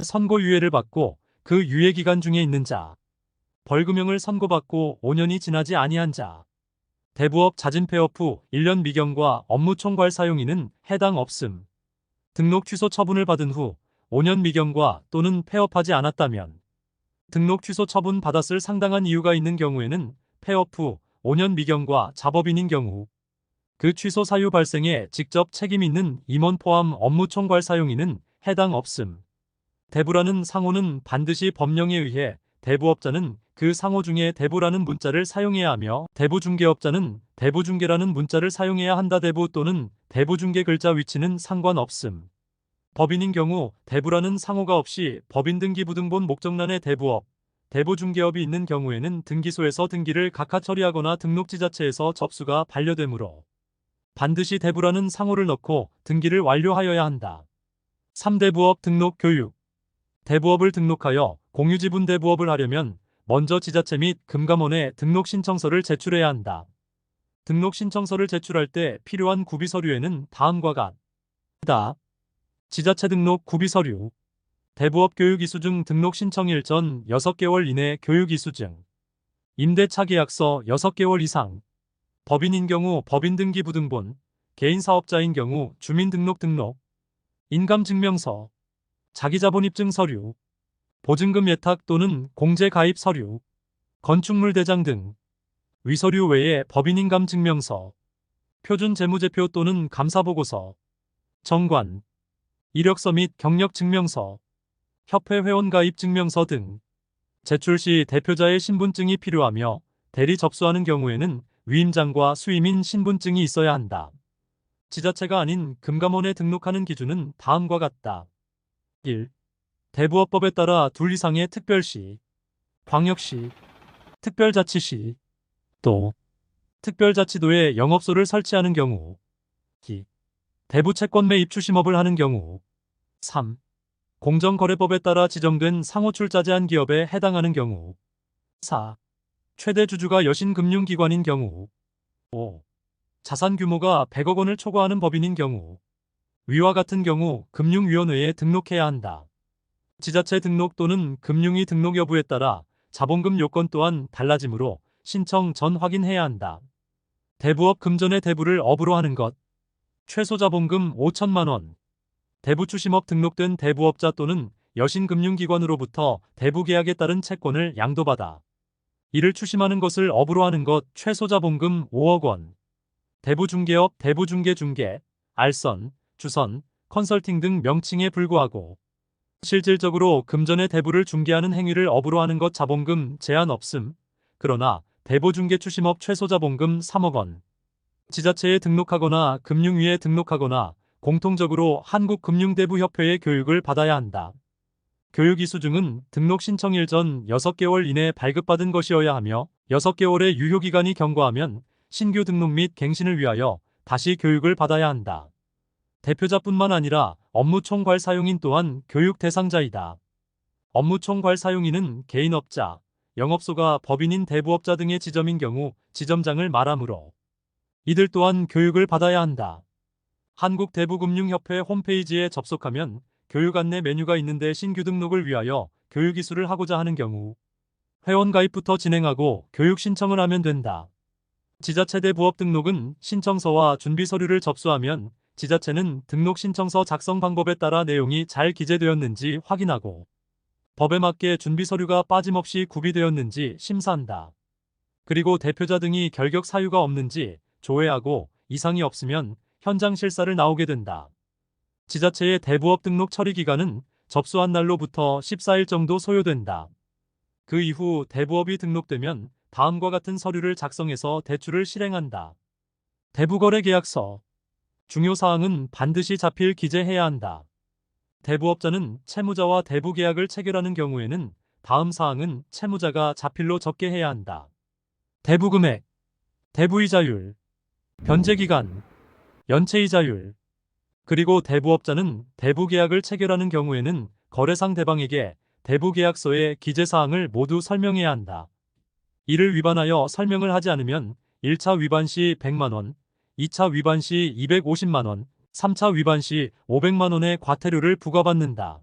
선고유예를 받고 그 유예기간 중에 있는 자, 벌금형을 선고받고 5년이 지나지 아니한 자, 대부업 자진 폐업 후 1년 미경과 업무 총괄 사용인은 해당 없음. 등록 취소 처분을 받은 후 5년 미경과 또는 폐업하지 않았다면 등록 취소 처분 받았을 상당한 이유가 있는 경우에는 폐업 후 5년 미경과 자법인인 경우 그 취소 사유 발생에 직접 책임 있는 임원 포함 업무 총괄 사용인은 해당 없음. 대부라는 상호는 반드시 법령에 의해 대부업자는 그 상호 중에 대부라는 문자를 사용해야 하며 대부중개업자는 대부중개라는 문자를 사용해야 한다. 대부 또는 대부중개 글자 위치는 상관없음. 법인인 경우 대부라는 상호가 없이 법인등기부등본 목적란에 대부업, 대부중개업이 있는 경우에는 등기소에서 등기를 각하 처리하거나 등록지자체에서 접수가 반려되므로 반드시 대부라는 상호를 넣고 등기를 완료하여야 한다. 3대부업 등록 교육. 대부업을 등록하여 공유지분 대부업을 하려면 먼저 지자체 및 금감원에 등록 신청서를 제출해야 한다. 등록 신청서를 제출할 때 필요한 구비서류에는 다음과 같다. 지자체 등록 구비서류, 대부업 교육 이수증 등록 신청일 전 6개월 이내 교육 이수증, 임대차 계약서 6개월 이상, 법인인 경우 법인등기부등본, 개인사업자인 경우 주민등록, 인감증명서, 자기자본입증 서류, 보증금 예탁 또는 공제가입 서류, 건축물 대장 등 위서류 외에 법인인감증명서, 표준재무제표 또는 감사보고서, 정관, 이력서 및 경력증명서, 협회 회원가입 증명서 등 제출 시 대표자의 신분증이 필요하며 대리 접수하는 경우에는 위임장과 수임인 신분증이 있어야 한다. 지자체가 아닌 금감원에 등록하는 기준은 다음과 같다. 1. 대부업법에 따라 둘 이상의 특별시, 광역시, 특별자치시, 또 특별자치도에 영업소를 설치하는 경우 2. 대부채권 매입 추심업을 하는 경우 3. 공정거래법에 따라 지정된 상호출자제한 기업에 해당하는 경우 4. 최대 주주가 여신금융기관인 경우 5. 자산 규모가 100억 원을 초과하는 법인인 경우 위와 같은 경우 금융위원회에 등록해야 한다. 지자체 등록 또는 금융위 등록 여부에 따라 자본금 요건 또한 달라지므로 신청 전 확인해야 한다. 대부업 금전의 대부를 업으로 하는 것. 최소 자본금 5천만 원. 대부추심업 등록된 대부업자 또는 여신금융기관으로부터 대부계약에 따른 채권을 양도받아 이를 추심하는 것을 업으로 하는 것. 최소 자본금 5억 원. 대부중개업, 대부중개중개, 알선, 주선, 컨설팅 등 명칭에 불구하고 실질적으로 금전의 대부를 중개하는 행위를 업으로 하는 것. 자본금 제한 없음. 그러나 대부중개 추심업 최소 자본금 3억 원. 지자체에 등록하거나 금융위에 등록하거나 공통적으로 한국금융대부협회의 교육을 받아야 한다. 교육 이수증은 등록 신청일 전 6개월 이내 발급받은 것이어야 하며 6개월의 유효기간이 경과하면 신규 등록 및 갱신을 위하여 다시 교육을 받아야 한다. 대표자뿐만 아니라 업무총괄 사용인 또한 교육 대상자이다. 업무총괄 사용인은 개인업자, 영업소가 법인인 대부업자 등의 지점인 경우 지점장을 말하므로 이들 또한 교육을 받아야 한다. 한국대부금융협회 홈페이지에 접속하면 교육 안내 메뉴가 있는데 신규 등록을 위하여 교육 이수를 하고자 하는 경우 회원가입부터 진행하고 교육 신청을 하면 된다. 지자체 대부업 등록은 신청서와 준비서류를 접수하면 지자체는 등록 신청서 작성 방법에 따라 내용이 잘 기재되었는지 확인하고 법에 맞게 준비서류가 빠짐없이 구비되었는지 심사한다. 그리고 대표자 등이 결격 사유가 없는지 조회하고 이상이 없으면 현장 실사를 나오게 된다. 지자체의 대부업 등록 처리 기간은 접수한 날로부터 14일 정도 소요된다. 그 이후 대부업이 등록되면 다음과 같은 서류를 작성해서 대출을 실행한다. 대부거래계약서. 중요사항은 반드시 자필 기재해야 한다. 대부업자는 채무자와 대부계약을 체결하는 경우에는 다음 사항은 채무자가 자필로 적게 해야 한다. 대부금액, 대부이자율, 변제기간, 연체이자율. 그리고 대부업자는 대부계약을 체결하는 경우에는 거래상 대방에게 대부계약서의 기재사항을 모두 설명해야 한다. 이를 위반하여 설명을 하지 않으면 1차 위반 시 100만 원, 2차 위반 시 250만 원, 3차 위반 시 500만 원의 과태료를 부과받는다.